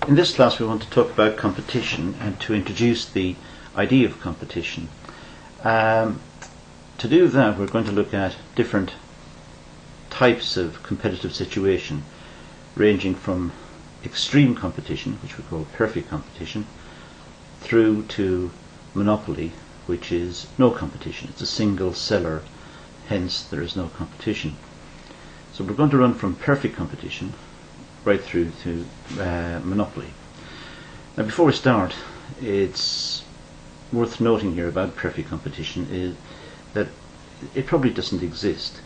In this class we want to talk about competition and to introduce the idea of competition. To do that we're going to look at different types of competitive situation, ranging from extreme competition, which we call perfect competition, through to monopoly, which is no competition. It's a single seller, hence there is no competition. So we're going to run from perfect competition right through to monopoly. Now before we start, it's worth noting here about perfect competition is that it probably doesn't exist.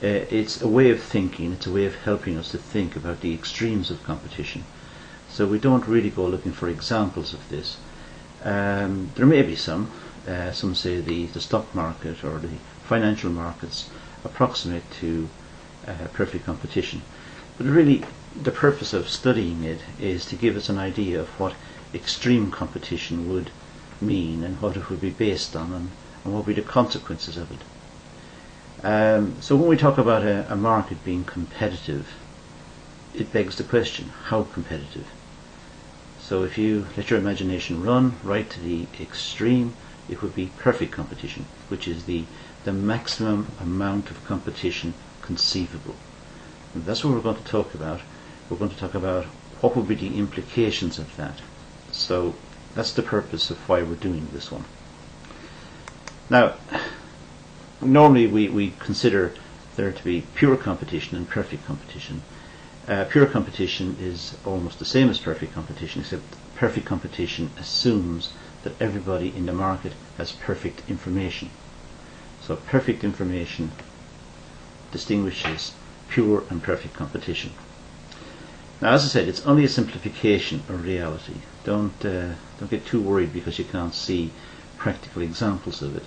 It's a way of thinking, it's a way of helping us to think about the extremes of competition. So we don't really go looking for examples of this. There may be some say the stock market or the financial markets approximate to perfect competition. But really the purpose of studying it is to give us an idea of what extreme competition would mean and what it would be based on and what would be the consequences of it. So when we talk about a market being competitive, it begs the question, how competitive? So if you let your imagination run right to the extreme, it would be perfect competition, which is the maximum amount of competition conceivable. And that's what we're going to talk about. We're going to talk about what would be the implications of that. So that's the purpose of why we're doing this one. Now, normally we consider there to be pure competition and perfect competition. Pure competition is almost the same as perfect competition, except perfect competition assumes that everybody in the market has perfect information. So perfect information distinguishes pure and perfect competition. Now, as I said, it's only a simplification of reality. Don't get too worried because you can't see practical examples of it.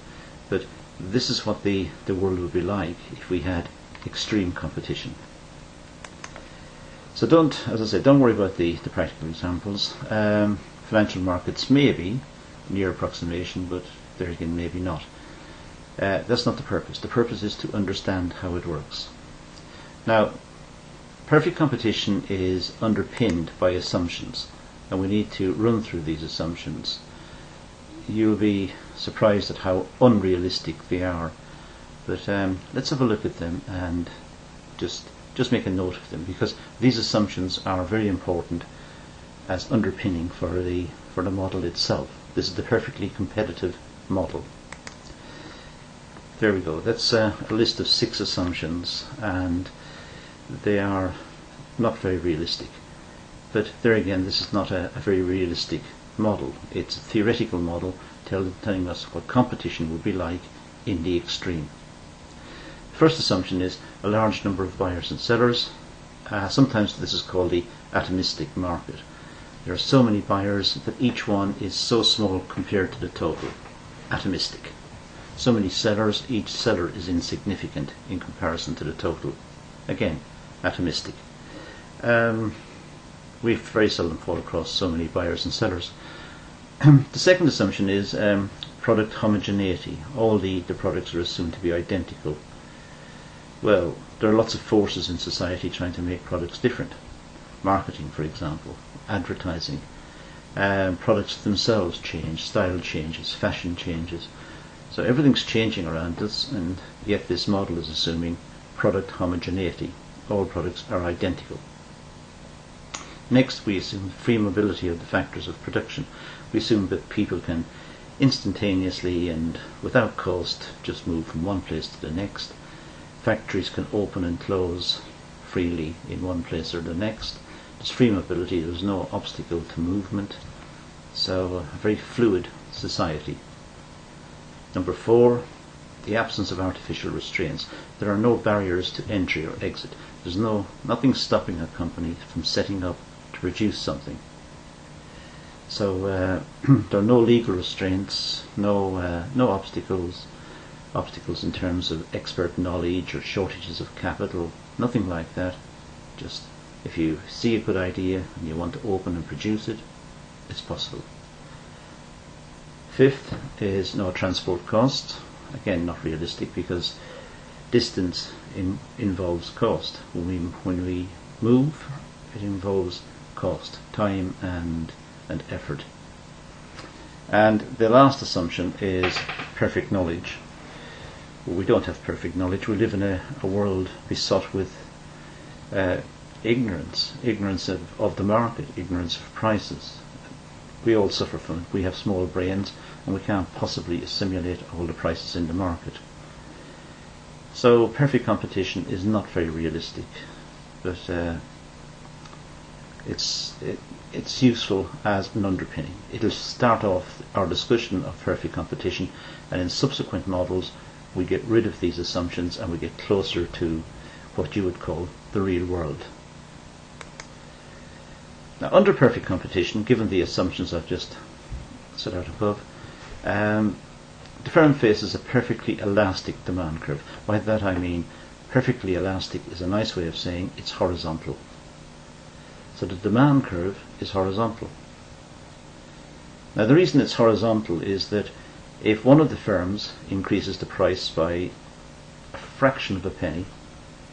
But this is what the world would be like if we had extreme competition. So as I said, don't worry about the practical examples. Financial markets may be near approximation, but there again maybe not. That's not the purpose. The purpose is to understand how it works. Now, perfect competition is underpinned by assumptions, and we need to run through these assumptions. You'll be surprised at how unrealistic they are, but let's have a look at them and just make a note of them, because these assumptions are very important as underpinning for the model itself. This is the perfectly competitive model. There we go. That's a list of 6 assumptions, and they are not very realistic. But there again, this is not a very realistic model. It's a theoretical model telling us what competition would be like in the extreme. The first assumption is a large number of buyers and sellers. Sometimes this is called the atomistic market. There are so many buyers that each one is so small compared to the total. Atomistic. So many sellers, each seller is insignificant in comparison to the total. Again, atomistic. We very seldom fall across so many buyers and sellers. The second assumption is product homogeneity. All the products are assumed to be identical. Well, there are lots of forces in society trying to make products different. Marketing, for example, advertising. Products themselves change, style changes, fashion changes. So everything's changing around us, and yet this model is assuming product homogeneity. All products are identical. Next, we assume free mobility of the factors of production. We assume that people can instantaneously and without cost just move from one place to the next. Factories can open and close freely in one place or the next. There's free mobility, there's no obstacle to movement. So a very fluid society. Number 4, the absence of artificial restraints. There are no barriers to entry or exit. There's nothing stopping a company from setting up to produce something. So there are no legal restraints, no obstacles in terms of expert knowledge or shortages of capital, nothing like that. Just if you see a good idea and you want to open and produce it, it's possible. 5th is no transport cost. Again, not realistic because distance involves cost. When we move, it involves cost, time and effort. And the last assumption is perfect knowledge. Well, we don't have perfect knowledge. We live in a world besought with ignorance of the market, ignorance of prices. We all suffer from it. We have small brains and we can't possibly assimilate all the prices in the market. So perfect competition is not very realistic, but it's useful as an underpinning. It'll start off our discussion of perfect competition, and in subsequent models we get rid of these assumptions and we get closer to what you would call the real world. Now, under perfect competition, given the assumptions I've just set out above, the firm faces a perfectly elastic demand curve. By that I mean perfectly elastic is a nice way of saying it's horizontal. So the demand curve is horizontal. Now the reason it's horizontal is that if one of the firms increases the price by a fraction of a penny,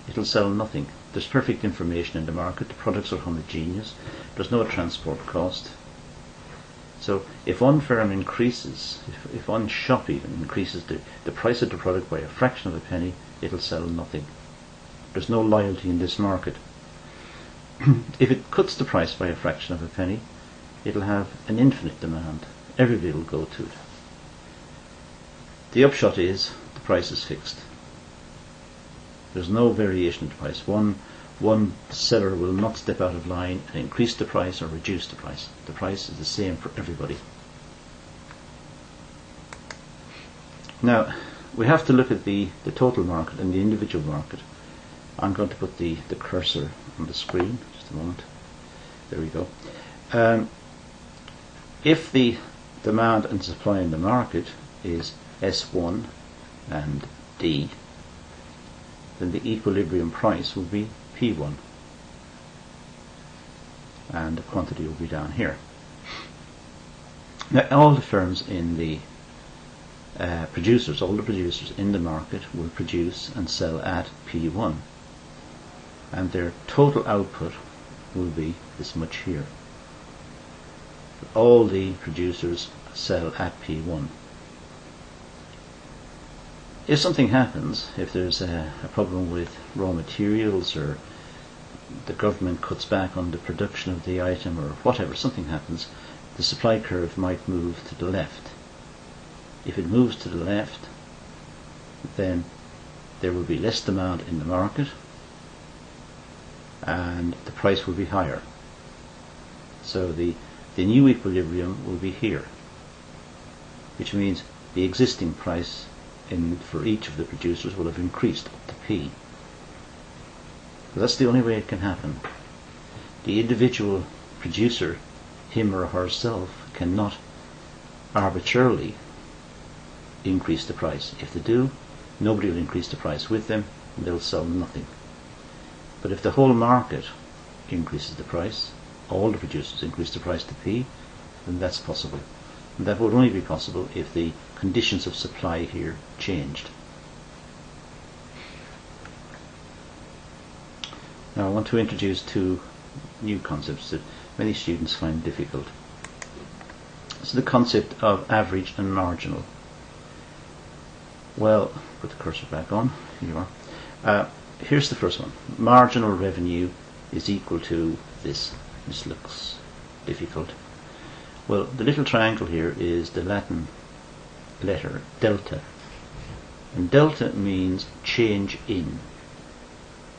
it'll sell nothing. There's perfect information in the market, the products are homogeneous, there's no transport cost. So if one firm increases, if one shop even increases the price of the product by a fraction of a penny, it'll sell nothing. There's no loyalty in this market. If it cuts the price by a fraction of a penny, it'll have an infinite demand. Everybody will go to it. The upshot is the price is fixed. There's no variation in the price. One seller will not step out of line and increase the price or reduce the price. The price is the same for everybody. Now, we have to look at the total market and the individual market. I'm going to put the cursor on the screen, just a moment. There we go. If the demand and supply in the market is S1 and D, then the equilibrium price will be P1 and the quantity will be down here. Now all the firms in the all the producers in the market will produce and sell at P1, and their total output will be this much here. All the producers sell at P1. If something happens, if there's a problem with raw materials, or the government cuts back on the production of the item, or whatever, something happens, the supply curve might move to the left. If it moves to the left, then there will be less demand in the market and the price will be higher. So the new equilibrium will be here, which means the existing price for each of the producers will have increased up to P. But that's the only way it can happen. The individual producer, him or herself, cannot arbitrarily increase the price. If they do, nobody will increase the price with them and they'll sell nothing. But if the whole market increases the price, all the producers increase the price to P, then that's possible. And that would only be possible if the conditions of supply here changed. Now I want to introduce two new concepts that many students find difficult. So the concept of average and marginal. Well, put the cursor back on. Here you are. Here's the first one. Marginal revenue is equal to this. This looks difficult. Well, the little triangle here is the Latin letter delta, and delta means change in.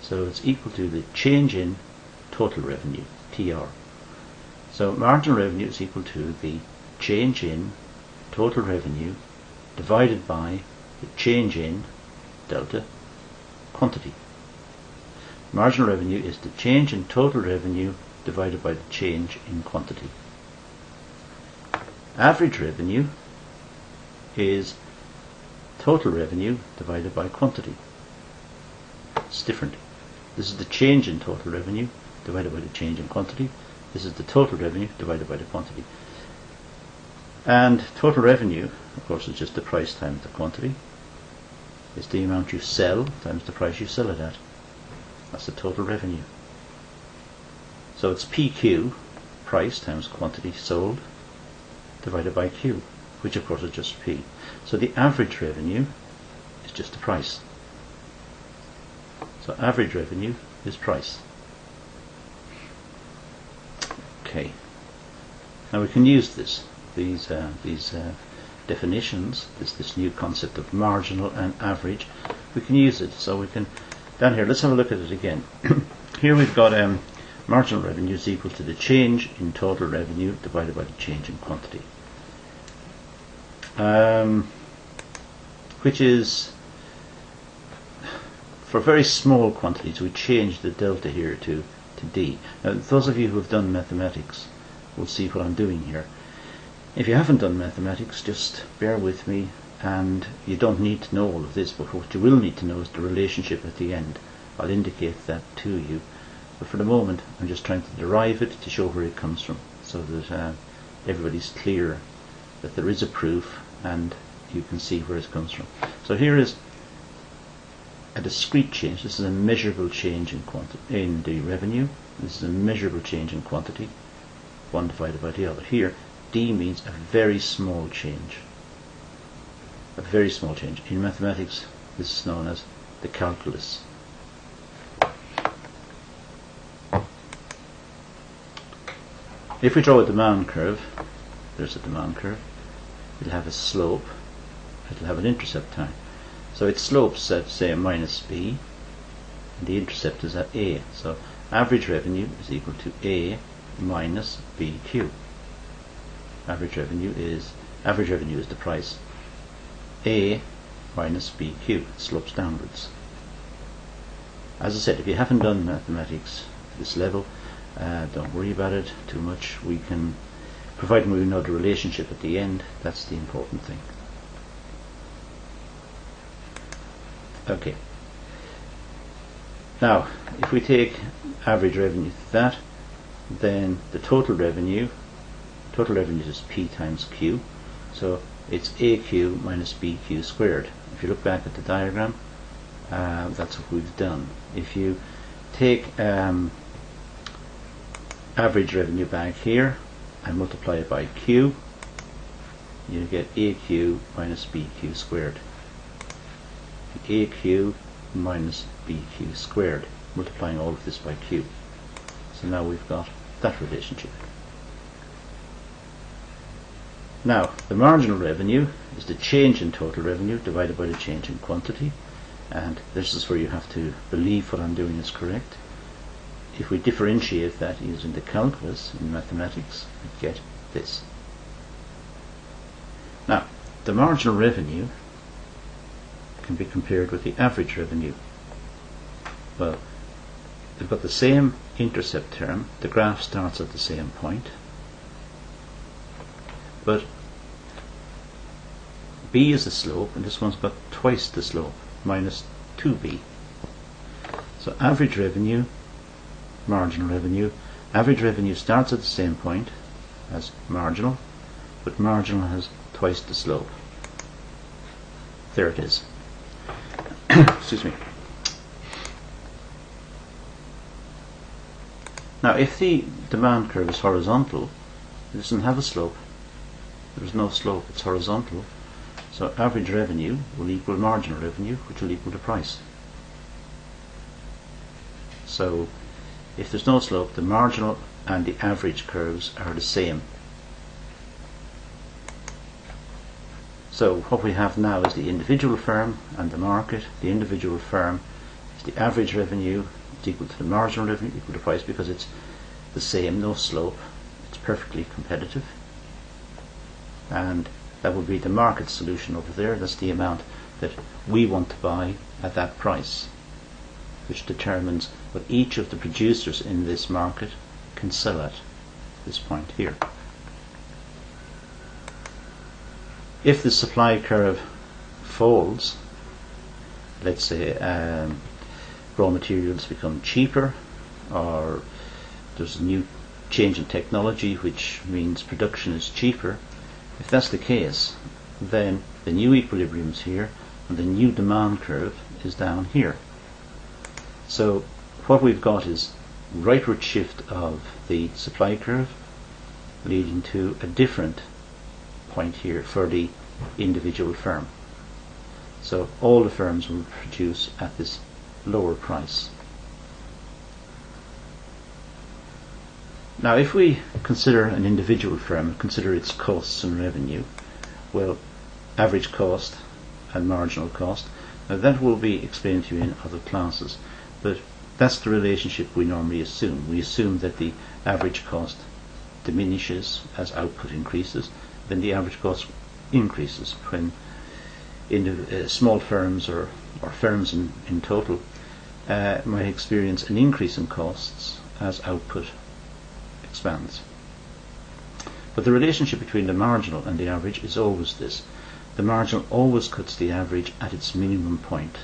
So it's equal to the change in total revenue, TR. So marginal revenue is equal to the change in total revenue divided by the change in delta quantity. Marginal revenue is the change in total revenue divided by the change in quantity. Average revenue is total revenue divided by quantity. It's different. This is the change in total revenue divided by the change in quantity. This is the total revenue divided by the quantity. And total revenue, of course, is just the price times the quantity. It's the amount you sell times the price you sell it at. That's the total revenue. So it's PQ, price times quantity sold, divided by Q, which of course is just P. So the average revenue is just the price. So average revenue is price. Okay. Now we can use these definitions, this new concept of marginal and average. We can use it. So we can, down here, let's have a look at it again. Here we've got marginal revenue is equal to the change in total revenue divided by the change in quantity. Which is, for very small quantities, we change the delta here to D. Now, those of you who have done mathematics will see what I'm doing here. If you haven't done mathematics, just bear with me, and you don't need to know all of this, but what you will need to know is the relationship at the end. I'll indicate that to you, but for the moment I'm just trying to derive it to show where it comes from, so that everybody's clear that there is a proof and you can see where it comes from. So here is a discrete change. This is a measurable change in the revenue. This is a measurable change in quantity, one divided by the other. Here D means a very small change. A very small change. In mathematics this is known as the calculus. If we draw a demand curve, there's a demand curve, it'll have a slope, it'll have an intercept time. So its slope's at, say, minus B, and the intercept is at A. So average revenue is equal to A minus BQ. Average revenue is the price. A minus BQ. It slopes downwards. As I said, if you haven't done mathematics at this level, don't worry about it too much. We can, providing we know the relationship at the end, that's the important thing. Okay. Now, if we take average revenue to that, then the total revenue is P times Q. So it's AQ minus BQ squared. If you look back at the diagram, that's what we've done. If you take average revenue back here and multiply it by Q, you get AQ minus BQ squared. AQ minus BQ squared, multiplying all of this by Q. So now we've got that relationship. Now, the marginal revenue is the change in total revenue divided by the change in quantity, and this is where you have to believe what I'm doing is correct. If we differentiate that using the calculus in mathematics, we get this. Now, the marginal revenue can be compared with the average revenue. Well, they've got the same intercept term, the graph starts at the same point, but B is the slope and this one's got twice the slope, minus 2B. So average revenue, marginal revenue, average revenue starts at the same point as marginal, but marginal has twice the slope. There it is. Excuse me. Now, if the demand curve is horizontal, it doesn't have a slope. There's no slope, it's horizontal. So average revenue will equal marginal revenue, which will equal the price. So if there's no slope, the marginal and the average curves are the same. So what we have now is the individual firm and the market. The individual firm is the average revenue, it's equal to the marginal revenue, equal to price, because it's the same, no slope, it's perfectly competitive. And that would be the market solution over there. That's the amount that we want to buy at that price, which determines what each of the producers in this market can sell at this point here. If the supply curve folds, let's say raw materials become cheaper, or there's a new change in technology which means production is cheaper, if that's the case, then the new equilibrium is here and the new demand curve is down here. So what we've got is rightward shift of the supply curve, leading to a different point here for the individual firm. So all the firms will produce at this lower price. Now if we consider an individual firm, consider its costs and revenue, well, average cost and marginal cost, now that will be explained to you in other classes, but that's the relationship we normally assume. We assume that the average cost diminishes as output increases, then the average cost increases when small firms or firms in total might experience an increase in costs as output expands. But the relationship between the marginal and the average is always this. The marginal always cuts the average at its minimum point.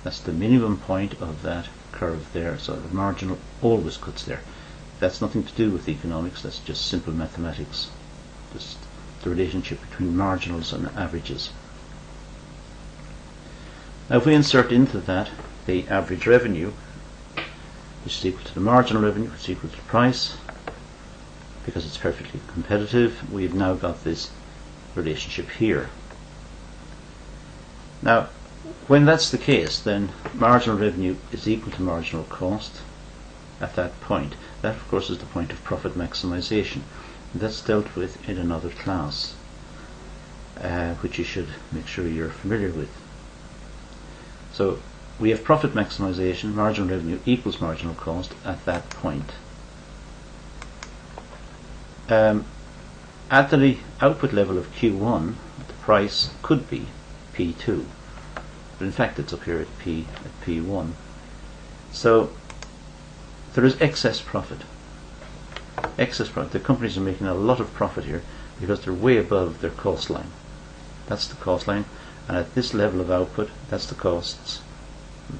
That's the minimum point of that curve there, so the marginal always cuts there. That's nothing to do with economics, that's just simple mathematics, just the relationship between marginals and averages. Now if we insert into that the average revenue, which is equal to the marginal revenue, which is equal to the price, because it's perfectly competitive, we've now got this relationship here. Now when that's the case, then marginal revenue is equal to marginal cost at that point. That of course is the point of profit maximization. That's dealt with in another class, which you should make sure you're familiar with. So we have profit maximization, marginal revenue equals marginal cost at that point. At the output level of Q1, the price could be P2, but in fact it's up here at P1. So there is excess profit. Excess profit. The companies are making a lot of profit here because they're way above their cost line. That's the cost line, and at this level of output, that's the costs.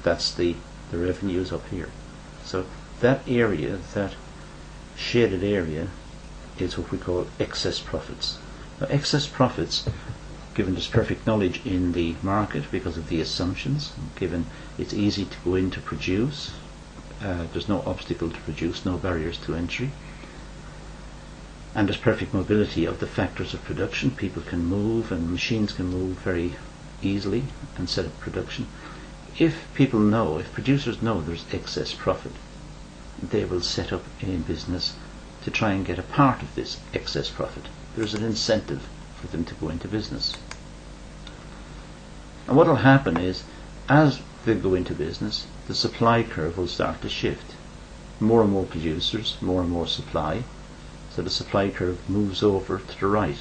That's the revenues up here. So that area, that shaded area, is what we call excess profits. Now excess profits, given this perfect knowledge in the market because of the assumptions, given it's easy to go in to produce, there's no obstacle to produce, no barriers to entry, and there's perfect mobility of the factors of production. People can move and machines can move very easily and set up production. If people know, if producers know there's excess profit, they will set up a business to try and get a part of this excess profit. There's an incentive for them to go into business. And what will happen is, as they go into business, the supply curve will start to shift. More and more producers, more and more supply, so the supply curve moves over to the right.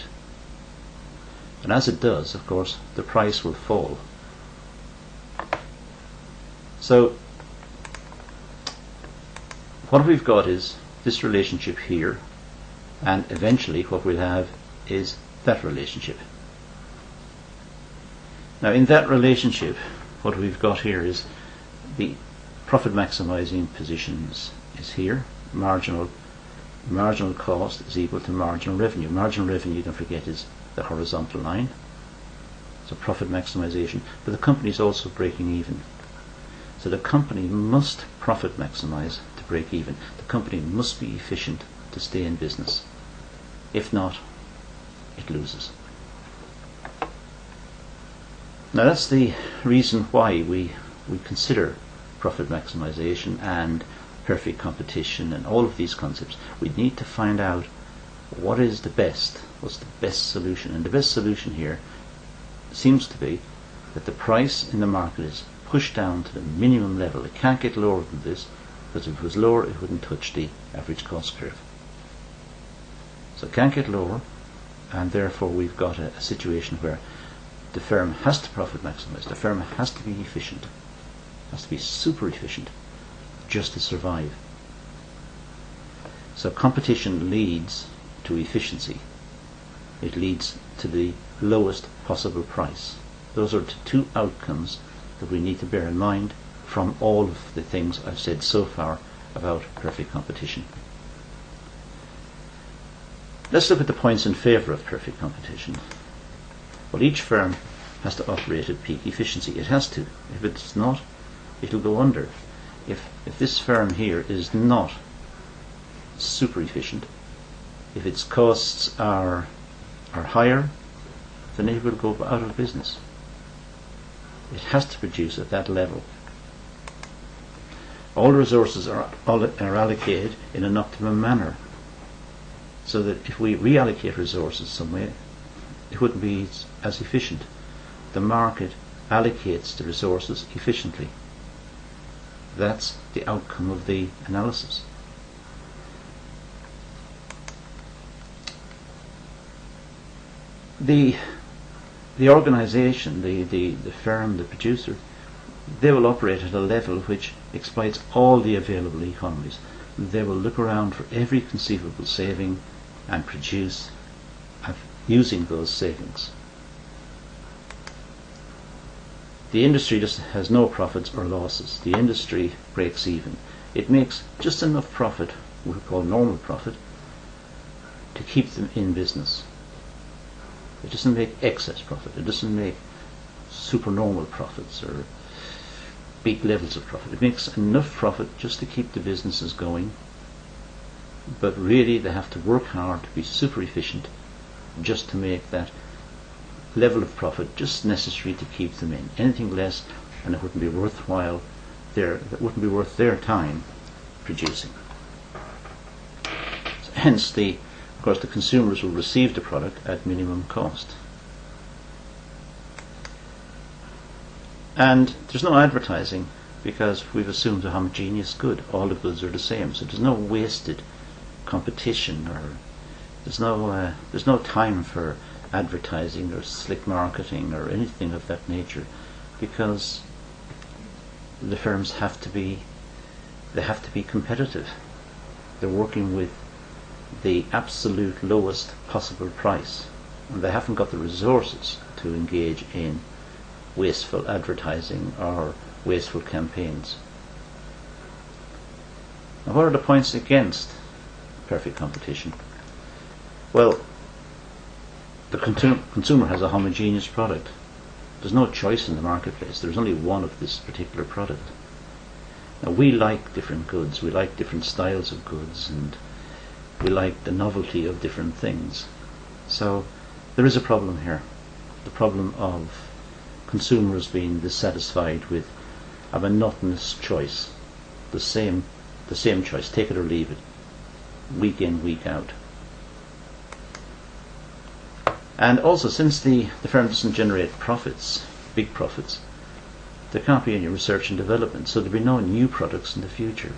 And as it does, of course, the price will fall. So what we've got is this relationship here, and eventually what we'll have is that relationship. Now in that relationship, what we've got here is the profit maximizing positions is here. Marginal cost is equal to marginal revenue. Marginal revenue, don't forget, is the horizontal line. So profit maximization, but the company is also breaking even. So the company must profit maximize to break even. The company must be efficient to stay in business. If not, it loses. Now that's the reason why we consider profit maximization and perfect competition and all of these concepts. We need to find out what is the best, what's the best solution. And the best solution here seems to be that the price in the market is pushed down to the minimum level. It can't get lower than this, because if it was lower it wouldn't touch the average cost curve. So it can't get lower, and therefore we've got a situation where the firm has to profit maximize. The firm has to be efficient, has to be super efficient just to survive. So competition leads to efficiency. It leads to the lowest possible price. Those are the two outcomes that we need to bear in mind from all of the things I've said so far about perfect competition. Let's look at the points in favour of perfect competition. Well, each firm has to operate at peak efficiency. It has to. If it's not, it'll go under. if this firm here is not super efficient, if its costs are higher, then it will go out of business. It has to produce at that level. All resources are allocated in an optimum manner, so that if we reallocate resources somewhere, it wouldn't be as efficient. The market allocates the resources efficiently. That's the outcome of the analysis. The organization, the firm, the producer, they will operate at a level which exploits all the available economies. They will look around for every conceivable saving and produce using those savings. The industry just has no profits or losses. The industry breaks even. It makes just enough profit, what we call normal profit, to keep them in business. It doesn't make excess profit. It doesn't make supernormal profits or big levels of profit. It makes enough profit just to keep the businesses going, but really they have to work hard to be super efficient just to make that level of profit just necessary to keep them in. Anything less, and it wouldn't be worthwhile. It wouldn't be worth their time producing. So hence, of course, the consumers will receive the product at minimum cost. And there's no advertising because we've assumed a homogeneous good. All the goods are the same, so there's no wasted competition, or there's no time for advertising or slick marketing or anything of that nature, because the firms have to be competitive. They're working with the absolute lowest possible price, and they haven't got the resources to engage in wasteful advertising or wasteful campaigns. Now, what are the points against perfect competition? Well, the consumer has a homogeneous product. There's no choice in the marketplace. There's only one of this particular product. Now, we like different goods. We like different styles of goods, and we like the novelty of different things. So there is a problem here. The problem of consumers being dissatisfied with a monotonous choice. The same choice, take it or leave it, week in, week out. And also, since the firm doesn't generate profits, big profits, there can't be any research and development, so there'll be no new products in the future.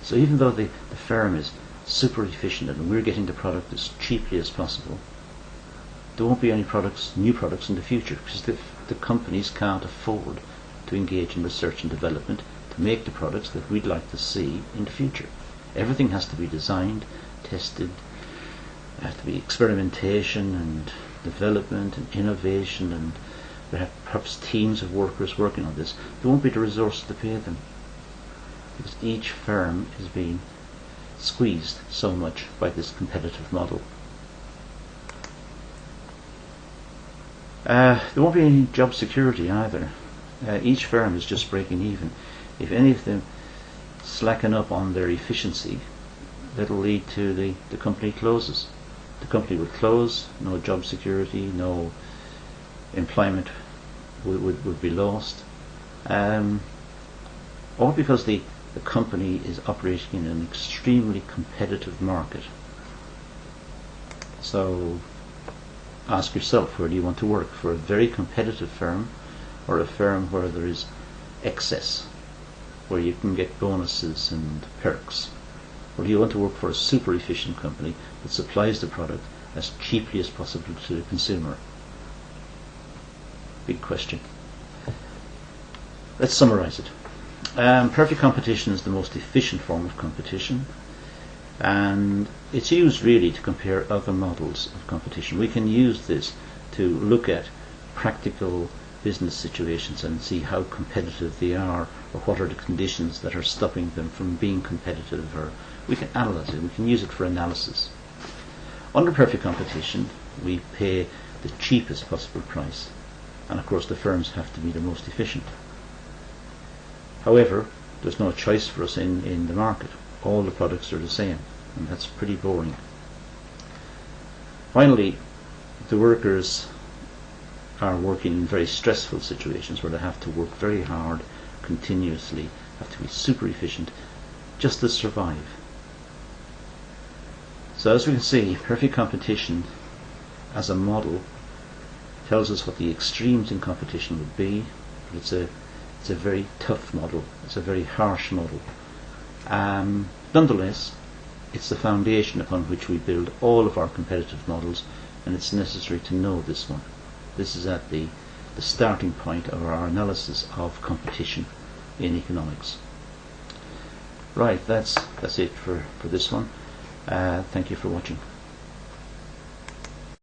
So even though the firm is super efficient and we're getting the product as cheaply as possible, there won't be any new products in the future, because the companies can't afford to engage in research and development to make the products that we'd like to see in the future. Everything has to be designed, tested. There has to be experimentation and development and innovation, and there have perhaps teams of workers working on this. There won't be the resources to pay them, because each firm is being squeezed so much by this competitive model. There won't be any job security either. Each firm is just breaking even. If any of them slacken up on their efficiency, that'll lead to the company closes. The company would close, no job security, no employment would be lost. All because the company is operating in an extremely competitive market. So ask yourself, where do you want to work? For a very competitive firm, or a firm where there is excess, where you can get bonuses and perks? Or do you want to work for a super efficient company that supplies the product as cheaply as possible to the consumer? Big question. Let's summarize it. Perfect competition is the most efficient form of competition, and it's used really to compare other models of competition. We can use this to look at practical business situations and see how competitive they are, or what are the conditions that are stopping them from being competitive, or we can analyze it. We can use it for analysis. Under perfect competition, we pay the cheapest possible price, and of course the firms have to be the most efficient. However, there's no choice for us in the market. All the products are the same, and that's pretty boring. Finally, the workers are working in very stressful situations where they have to work very hard, continuously, have to be super efficient just to survive. So as we can see, perfect competition as a model tells us what the extremes in competition would be, but it's a very tough model, it's a very harsh model. Nonetheless, it's the foundation upon which we build all of our competitive models, and it's necessary to know this one. This is at the starting point of our analysis of competition in economics. Right, that's it for this one. Thank you for watching.